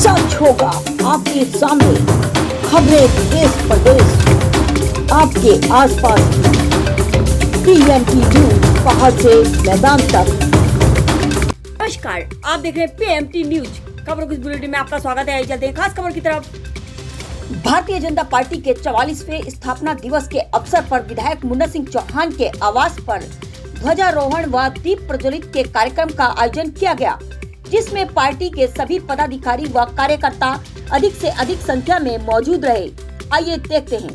सच होगा आपके सामने, खबरें देश प्रदेश आपके आसपास की, पीएमटी न्यूज पहाड़ से मैदान तक। नमस्कार, आप देख रहे हैं पीएमटी न्यूज। खबरों की बुलेटिन में आपका स्वागत है। चलते हैं खास खबर की तरफ। भारतीय जनता पार्टी के 44वें स्थापना दिवस के अवसर पर विधायक मुन्ना सिंह चौहान के आवास पर ध्वजारोहण व दीप प्रज्वलित के कार्यक्रम का आयोजन किया गया, जिसमें पार्टी के सभी पदाधिकारी व कार्यकर्ता अधिक से अधिक संख्या में मौजूद रहे। आइए देखते हैं।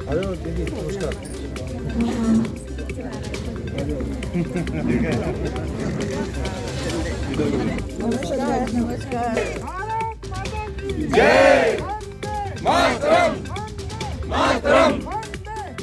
हेलो दीदी, नमस्कार। नमस्कार। जय मातरम, मातरम,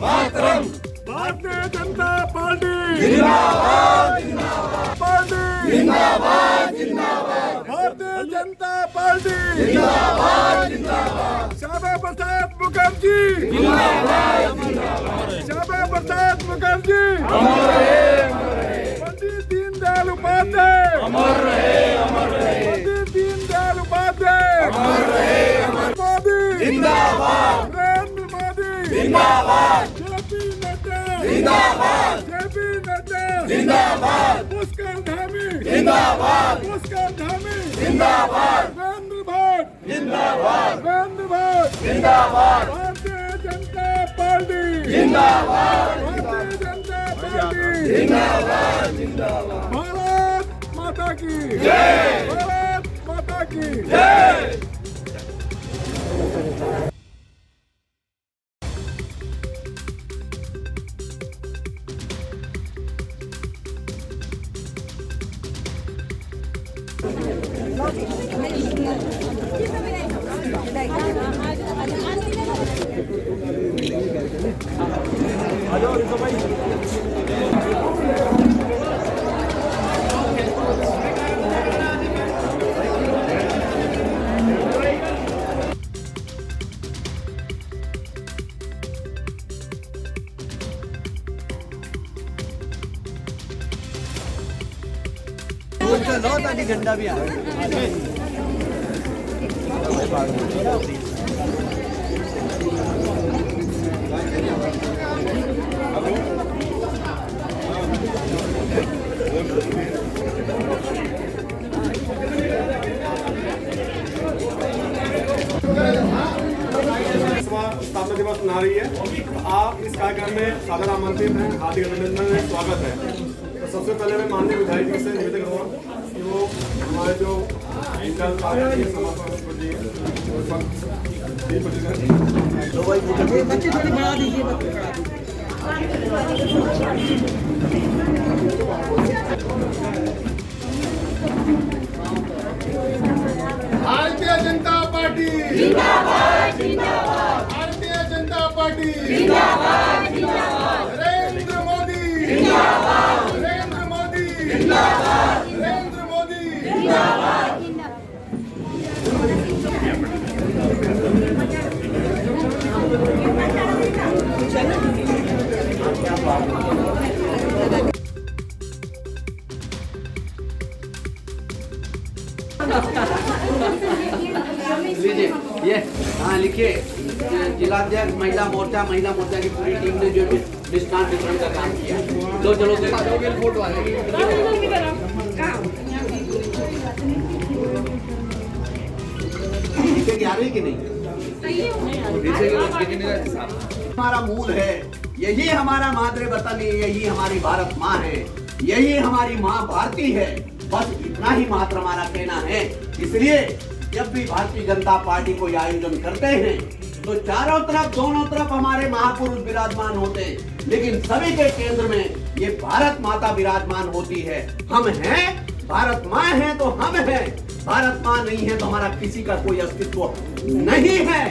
मातरम। भारतीय जनता पार्टी जिंदाबाद, जिंदाबाद। पार्टी जिंदाबाद, जिंदाबाद। भारतीय जनता पार्टी जिंदाबाद, जिंदाबाद। श्यामा प्रसाद मुखर्जी जिंदाबाद, जिंदाबाद। श्यामा प्रसाद मुखर्जी अमर रहे, अमर रहे। पंडित दीनदयाल उपाध्याय अमर रहे, अमर रहे। पंडित दीनदयाल उपाध्याय अमर रहे, अमर। मोदी जिंदाबाद, नरेंद्र मोदी जिंदाबाद। जिंदाबाद, जेपी नड्डा जिंदाबाद। पुष्कर धामी जिंदाबाद, पुष्कर धामी जिंदाबाद। नरेंद्र भाट जिंदाबाद, नरेंद्र भाट जिंदाबाद। भारतीय जनता पार्टी जिंदाबाद, भारतीय जनता पार्टी जिंदाबाद, जिंदाबाद। भारत माता की जय, भारत माता की जय। झंडा भी आ स्थापना दिवस मना रही है। आप इस कार्यक्रम में सादर आमंत्रित हैं, हार्दिक अभिनंदन है, स्वागत है। तो सबसे पहले मैं माननीय विधायक जी से निवेदन करूँगा कि वो हमारे जो भारतीय जनता पार्टी जिंदाबाद, जिंदाबाद। भारतीय जनता पार्टी जिंदाबाद, जिंदाबाद। नरेंद्र मोदी जिंदाबाद, नरेंद्र मोदी जिंदाबाद, नरेंद्र मोदी जिंदाबाद। लीजिए ये, हाँ लिखिए, जिलाध्यक्ष महिला मोर्चा की पूरी टीम ने जो मिष्ठान वितरण का काम किया। लो चलो फोटो आ जाएगी। आ रही कि नहीं? हमारा मूल है, यही हमारा मातृवतन है, यही हमारी भारत माँ है, यही हमारी माँ भारती है। बस इतना ही मात्र हमारा कहना है। इसलिए जब भी भारतीय जनता पार्टी कोई आयोजन करते हैं तो चारों तरफ, दोनों तरफ हमारे महापुरुष विराजमान होते हैं, लेकिन सभी के केंद्र में ये भारत माता विराजमान होती है। हम हैं, भारत माँ है तो हम हैं, भारत माँ नहीं है तो हमारा किसी का कोई अस्तित्व नहीं है।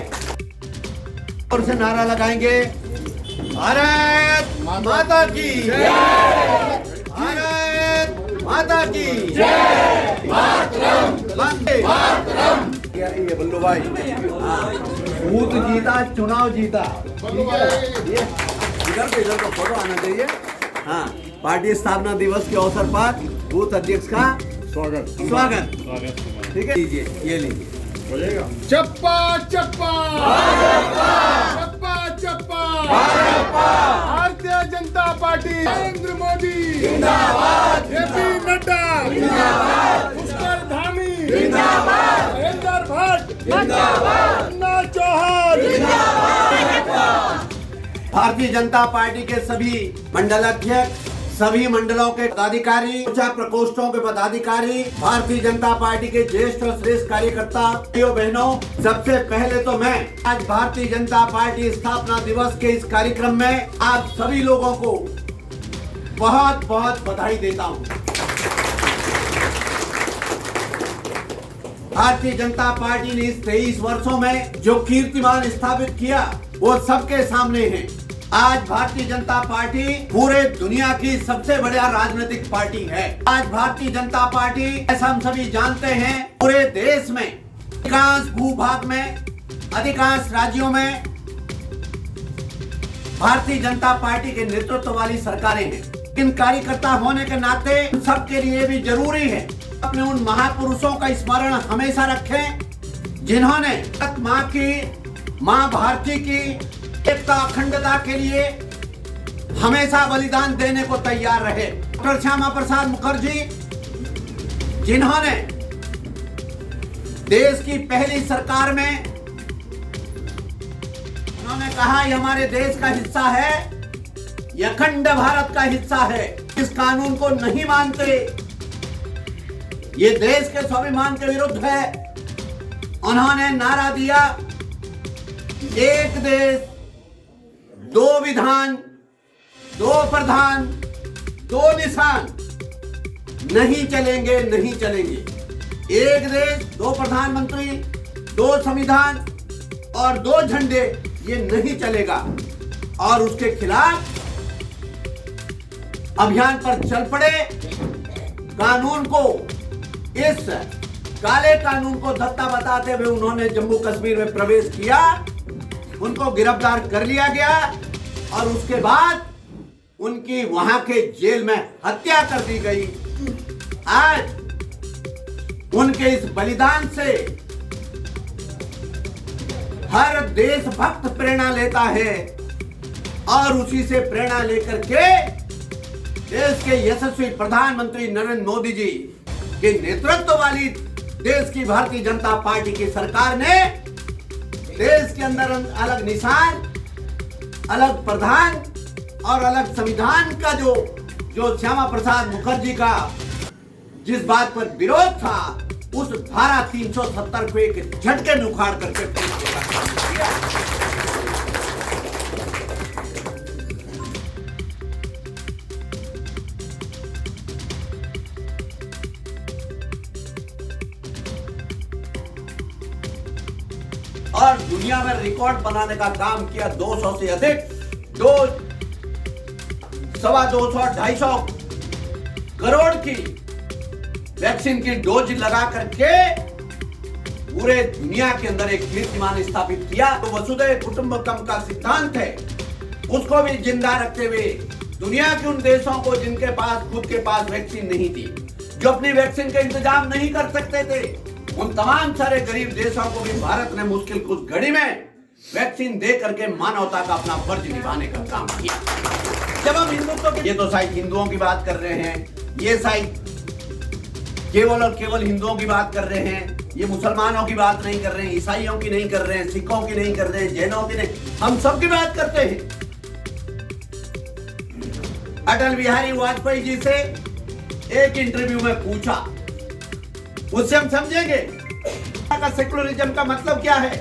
और से नारा लगाएंगे, भारत माता की जय, भारत माता की जय, मातरम, वंदे मातरम। ये बल्लू भाई, बूथ जीता, चुनाव जीता। इधर तो फोटो आना चाहिए। हाँ, पार्टी स्थापना दिवस के अवसर पर बूथ अध्यक्ष का स्वागत। ठीक है, लीजिए, ये लीजिए। चप्पा चप्पा चप्पा चप्पा भारतीय जनता पार्टी, नरेंद्र मोदी जिंदाबाद, जेपी नड्डा जिंदाबाद, पुष्कर धामी जिंदाबाद, महेंद्र भट्ट जिंदाबाद, अन्ना चौहान जिंदाबाद। भारतीय जनता पार्टी के सभी मंडल अध्यक्ष, सभी मंडलों के पदाधिकारी, मोर्चा प्रकोष्ठों के पदाधिकारी, भारतीय जनता पार्टी के ज्येष्ठ और श्रेष्ठ कार्यकर्ता, भाइयों बहनों, सबसे पहले तो मैं आज भारतीय जनता पार्टी स्थापना दिवस के इस कार्यक्रम में आप सभी लोगों को बहुत बहुत बधाई देता हूं। भारतीय जनता पार्टी ने इस 23 वर्षों में जो कीर्तिमान स्थापित किया वो सबके सामने है। आज भारतीय जनता पार्टी पूरे दुनिया की सबसे बड़ा राजनीतिक पार्टी है। आज भारतीय जनता पार्टी, ऐसा हम सभी जानते हैं, पूरे देश में अधिकांश भूभाग में, अधिकांश राज्यों में भारतीय जनता पार्टी के नेतृत्व वाली सरकारें हैं। इन कार्यकर्ता होने के नाते सबके लिए भी जरूरी है अपने उन महापुरुषों का स्मरण हमेशा रखें जिन्होंने माँ भारती की एकता अखंडता के लिए हमेशा बलिदान देने को तैयार रहे। डॉक्टर श्यामा प्रसाद मुखर्जी, जिन्होंने देश की पहली सरकार में उन्होंने कहा ये हमारे देश का हिस्सा है, ये अखंड भारत का हिस्सा है, इस कानून को नहीं मानते, ये देश के स्वाभिमान के विरुद्ध है। उन्होंने नारा दिया, एक देश दो विधान, दो प्रधान, दो निशान, नहीं चलेंगे, नहीं चलेंगे। एक देश, दो प्रधानमंत्री, दो संविधान और दो झंडे, ये नहीं चलेगा। और उसके खिलाफ अभियान पर चल पड़े। कानून को, इस काले कानून को धत्ता बताते हुए उन्होंने जम्मू कश्मीर में प्रवेश किया, उनको गिरफ्तार कर लिया गया और उसके बाद उनकी वहां के जेल में हत्या कर दी गई। आज उनके इस बलिदान से हर देशभक्त प्रेरणा लेता है और उसी से प्रेरणा लेकर के देश के यशस्वी प्रधानमंत्री नरेंद्र मोदी जी के नेतृत्व वाली देश की भारतीय जनता पार्टी की सरकार ने देश के अंदर अलग निशान, अलग प्रधान और अलग संविधान का जो श्यामा प्रसाद मुखर्जी का जिस बात पर विरोध था, उस धारा 370 को एक झटके में उखाड़ करके और दुनिया में रिकॉर्ड बनाने का काम किया। 200 से अधिक, 200-250 करोड़ की वैक्सीन की डोज लगा करके पूरे दुनिया के अंदर एक कीर्तिमान स्थापित किया। तो वसुधैव कुटुंबकम का सिद्धांत है, उसको भी जिंदा रखते हुए दुनिया के उन देशों को जिनके पास खुद के पास वैक्सीन नहीं थी, जो अपनी वैक्सीन का इंतजाम नहीं कर सकते थे, उन तमाम सारे गरीब देशों को भी भारत ने मुश्किल कुछ घड़ी में वैक्सीन दे करके मानवता का अपना फर्ज निभाने का काम किया। जब हम हिंदुत्व, ये तो शायद हिंदुओं की बात कर रहे हैं, ये शायद केवल और केवल हिंदुओं की बात कर रहे हैं, ये मुसलमानों की बात नहीं कर रहे हैं, ईसाइयों की नहीं कर रहे हैं, सिखों की नहीं कर रहे हैं, जैनों की नहीं, हम सबकी बात करते हैं। अटल बिहारी वाजपेयी जी से एक इंटरव्यू में पूछा, उससे हम समझेंगे का सेकुलरिज्म का मतलब क्या है।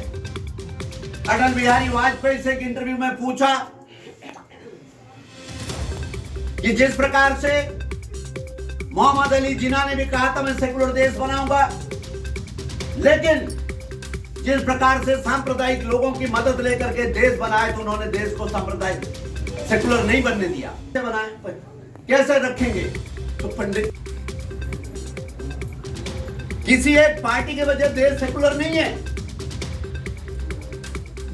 अटल बिहारी वाजपेयी से एक इंटरव्यू में पूछा कि जिस प्रकार से मोहम्मद अली जिन्ना ने भी कहा था मैं सेकुलर देश बनाऊंगा, लेकिन जिस प्रकार से सांप्रदायिक लोगों की मदद लेकर के देश बनाए तो उन्होंने देश को सांप्रदायिक सेकुलर नहीं बनने दिया। कैसे बनाए, कैसे रखेंगे? तो पंडित, किसी एक पार्टी के वजह देश सेकुलर नहीं है।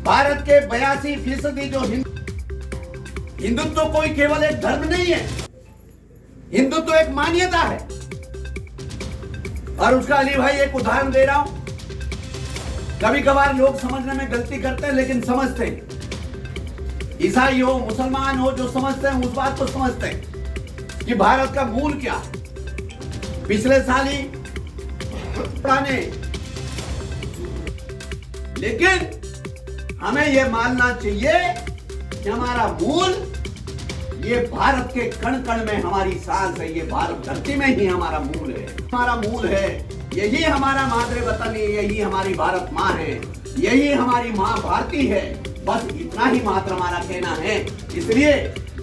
भारत के 82% जो हिंदुत्व कोई केवल एक धर्म नहीं है, हिंदुत्व एक मान्यता है। और उसका अली भाई एक उदाहरण दे रहा हूं। कभी कभार लोग समझने में गलती करते हैं, लेकिन समझते हैं। ईसाई हो, मुसलमान हो, जो समझते हैं उस बात को समझते हैं कि भारत का मूल क्या है। पिछले साल ही पुराने, लेकिन हमें यह मानना चाहिए कि हमारा मूल ये भारत के कण कण में हमारी सांस है, ये भारत धरती में ही हमारा मूल है। हमारा मूल है, यही हमारा मातृ वतन है, यही हमारी भारत माँ है, यही हमारी माँ भारती है। बस इतना ही मात्र हमारा कहना है। इसलिए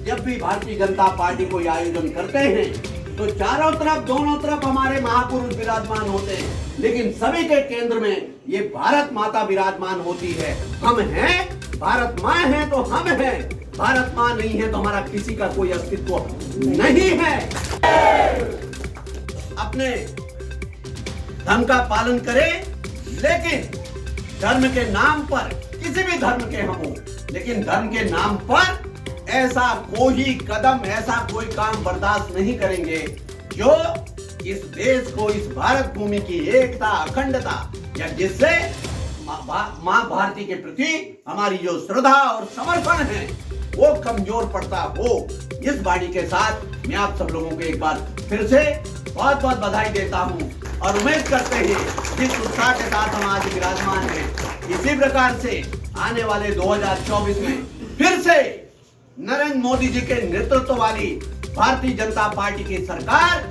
जब भी भारतीय जनता पार्टी को आयोजन करते हैं तो चारों तरफ, दोनों तरफ हमारे महापुरुष विराजमान होते हैं, लेकिन सभी के केंद्र में ये भारत माता विराजमान होती है। हम हैं, भारत माँ है तो हम हैं, भारत माँ नहीं है तो हमारा किसी का कोई अस्तित्व नहीं है। अपने धर्म का पालन करें, लेकिन धर्म के नाम पर, किसी भी धर्म के हम हो, लेकिन धर्म के नाम पर ऐसा कोई कदम, ऐसा कोई काम बर्दाश्त नहीं करेंगे जो इस देश को, इस भारत भूमि की एकता, अखंडता, या जिससे मां भारती के प्रति हमारी जो श्रद्धा और समर्पण है वो कमजोर पड़ता हो। इस वाणी के साथ मैं आप सब लोगों को एक बार फिर से बहुत बहुत बधाई देता हूं और उम्मीद करते हैं जिस उत्साह के साथ हम आज विराजमान हैं, इसी प्रकार से आने वाले 2024 में फिर से नरेंद्र मोदी जी के नेतृत्व वाली भारतीय जनता पार्टी की सरकार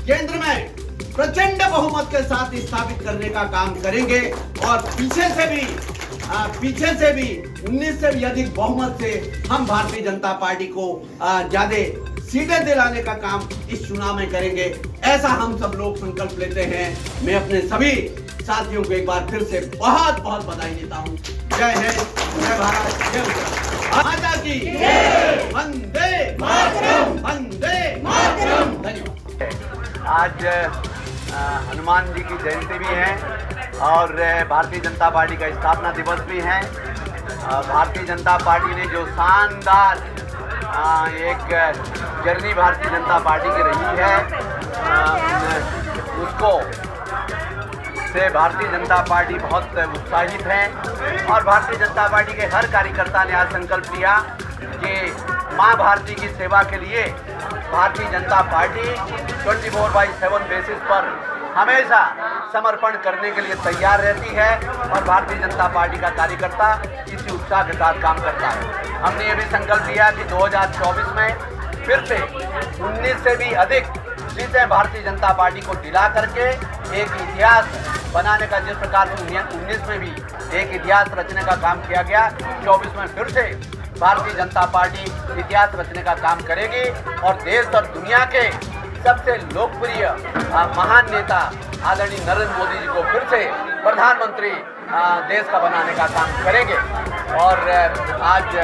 केंद्र में प्रचंड बहुमत के साथ स्थापित करने का काम करेंगे और पीछे से भी 19 से भी अधिक बहुमत से हम भारतीय जनता पार्टी को ज्यादा सीटें दिलाने का काम इस चुनाव में करेंगे। ऐसा हम सब लोग संकल्प लेते हैं। मैं अपने सभी साथियों को एक बार फिर से बहुत बहुत बधाई देता हूँ। जय हिंद, जय भारत, जय उत्तराखंड, माता की वंदे मातरम, वंदे मातरम। धन्यवाद। आज हनुमान जी की जयंती भी है और भारतीय जनता पार्टी का स्थापना दिवस भी है। भारतीय जनता पार्टी ने जो शानदार एक जर्नी भारतीय जनता पार्टी की रही है, उसको से भारतीय जनता पार्टी बहुत उत्साहित है और भारतीय जनता पार्टी के हर कार्यकर्ता ने आज संकल्प लिया कि माँ भारती की सेवा के लिए भारतीय जनता पार्टी 24/7 बेसिस पर हमेशा समर्पण करने के लिए तैयार रहती है और भारतीय जनता पार्टी का कार्यकर्ता इसी उत्साह के साथ काम करता है। हमने ये भी संकल्प लिया कि 2024 में फिर से 19 से भी अधिक सीटें भारतीय जनता पार्टी को दिला करके एक इतिहास बनाने का, जिस प्रकार से 19 में भी एक इतिहास रचने का काम किया गया, 24 में फिर से भारतीय जनता पार्टी इतिहास रचने का काम करेगी और देश और दुनिया के सबसे लोकप्रिय महान नेता आदरणीय नरेंद्र मोदी जी को फिर से प्रधानमंत्री देश का बनाने का काम करेंगे। और आज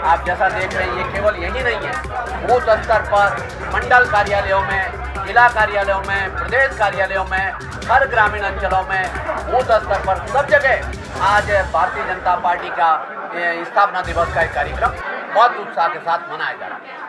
आप जैसा देख रहे हैं, ये केवल यही नहीं है, बूथ स्तर पर, मंडल कार्यालयों में, जिला कार्यालयों में, प्रदेश कार्यालयों में, हर ग्रामीण अंचलों में, बूथ स्तर पर, सब जगह आज भारतीय जनता पार्टी का स्थापना दिवस का एक कार्यक्रम बहुत उत्साह के साथ मनाया जा रहा है।